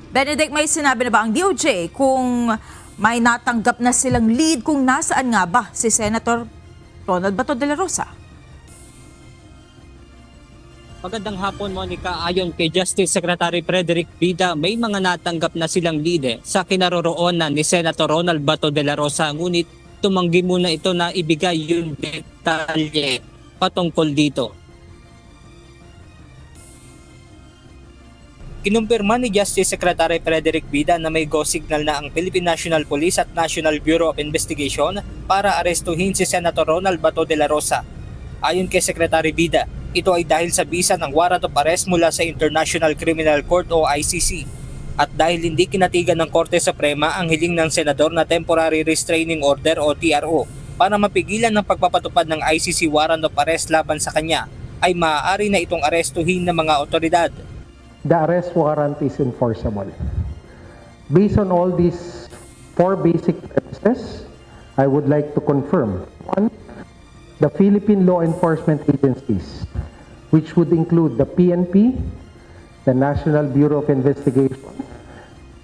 Benedict, may sinabi na ba ang DOJ kung may natanggap na silang lead kung nasaan nga ba si Senator Ronald Bato de la Rosa? Magandang hapon, Monica. Ayon kay Justice Secretary Frederick Bida, may mga natanggap na silang lead sa kinaroroonan ni Senator Ronald Bato de la Rosa. Ngunit tumanggi muna ito na ibigay yung detalye patungkol dito. Kinumpirma ni Justice Secretary Frederick Bida na may go signal na ang Philippine National Police at National Bureau of Investigation para arestuhin si Senator Ronald Bato de la Rosa. Ayon kay Secretary Bida, ito ay dahil sa bisa ng warrant of arrest mula sa International Criminal Court o ICC at dahil hindi kinatigan ng Korte Suprema ang hiling ng senador na Temporary Restraining Order o TRO para mapigilan ng pagpapatupad ng ICC warrant of arrest laban sa kanya, ay maaari na itong arestuhin ng mga otoridad. The arrest warrant is enforceable. Based on all these four basic premises, I would like to confirm. One, the Philippine law enforcement agencies, which would include the PNP, the National Bureau of Investigation,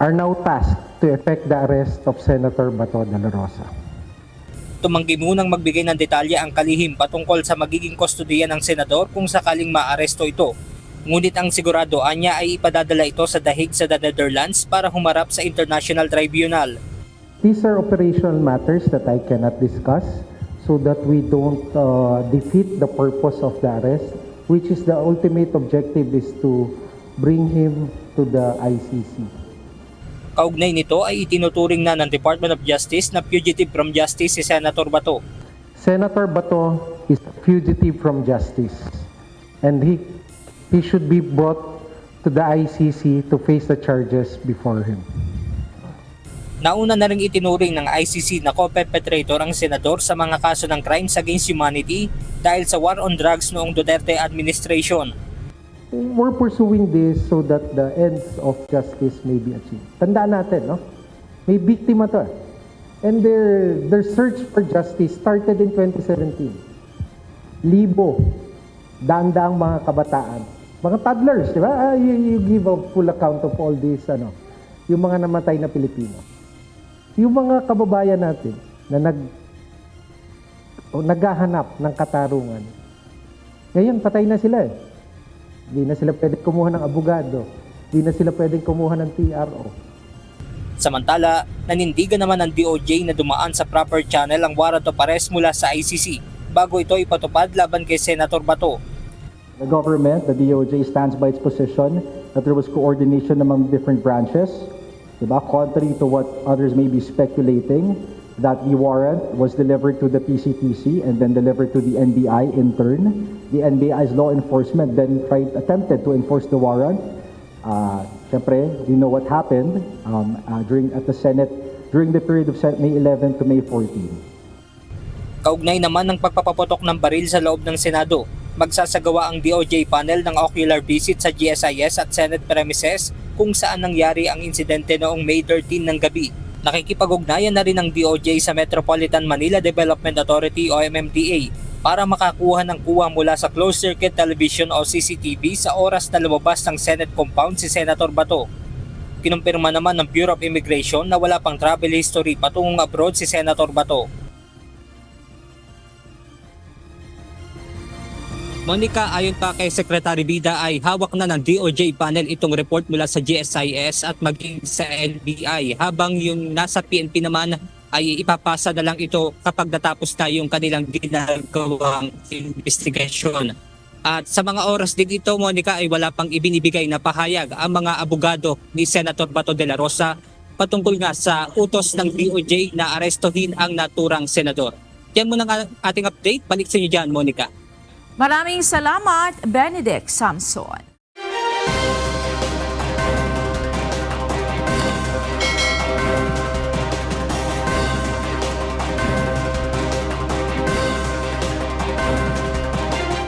are now tasked to effect the arrest of Senator Bato de la Rosa. Tumanggi munang magbigay ng detalye ang kalihim patungkol sa magiging kustodiya ng senador kung sakaling maaresto ito. Ngunit ang sigurado anya ay ipadadala ito sa dahig sa The Netherlands para humarap sa International Tribunal. These are operational matters that I cannot discuss so that we don't defeat the purpose of the arrest, which is the ultimate objective is to bring him to the ICC. Kaugnay nito ay itinuturing na ng Department of Justice na fugitive from justice si Senator Bato. Senator Bato is a fugitive from justice and he should be brought to the ICC to face the charges before him. Nauna na ring itinuring ng ICC na co-perpetrator ang senador sa mga kaso ng crimes against humanity dahil sa war on drugs noong Duterte administration. We're pursuing this so that the ends of justice may be achieved. Tandaan natin, no? May biktima to. And their search for justice started in 2017. Libo, daan-daang mga kabataan, mga toddlers, di ba? You give a full account of all this, yung mga namatay na Pilipino. Yung mga kababayan natin na naghahanap ng katarungan. Ngayon, patay na sila eh. Hindi na sila pwedeng kumuha ng abogado. Hindi na sila pwedeng kumuha ng TRO. Samantala, nanindigan naman ng DOJ na dumaan sa proper channel ang warrant of arrest mula sa ICC bago ito ipatupad laban kay Senator Bato. The government, the DOJ, stands by its position that there was coordination among different branches. Diba? Contrary to what others may be speculating, that the warrant was delivered to the PCTC and then delivered to the NBI in turn. The NBI's law enforcement then attempted to enforce the warrant. Siyempre, you know what happened at the Senate during the period of May 11 to May 14. Kaugnay naman ng pagpapaputok ng baril sa loob ng Senado, magsasagawa ang DOJ panel ng ocular visit sa GSIS at Senate premises kung saan nangyari ang insidente noong May 13 ng gabi. Nakikipag-ugnayan na rin ng DOJ sa Metropolitan Manila Development Authority o MMDA para makakuha ng kuha mula sa closed-circuit television o CCTV sa oras na lumabas ng Senate compound si Senator Bato. Kinumpirma naman ng Bureau of Immigration na wala pang travel history patungong abroad si Senator Bato. Monica, ayon pa kay Secretary Bida ay hawak na ng DOJ panel itong report mula sa GSIS at maging sa NBI habang yung nasa PNP naman ay ipapasa na lang ito kapag natapos na yung kanilang ginagawang investigation. At sa mga oras din ito, Monica, ay wala pang ibinibigay na pahayag ang mga abogado ni Senator Bato de la Rosa patungkol nga sa utos ng DOJ na arestuhin ang naturang senador. Yan muna ang ating update. Balik sa inyo dyan, Monica. Maraming salamat, Benedict Samson.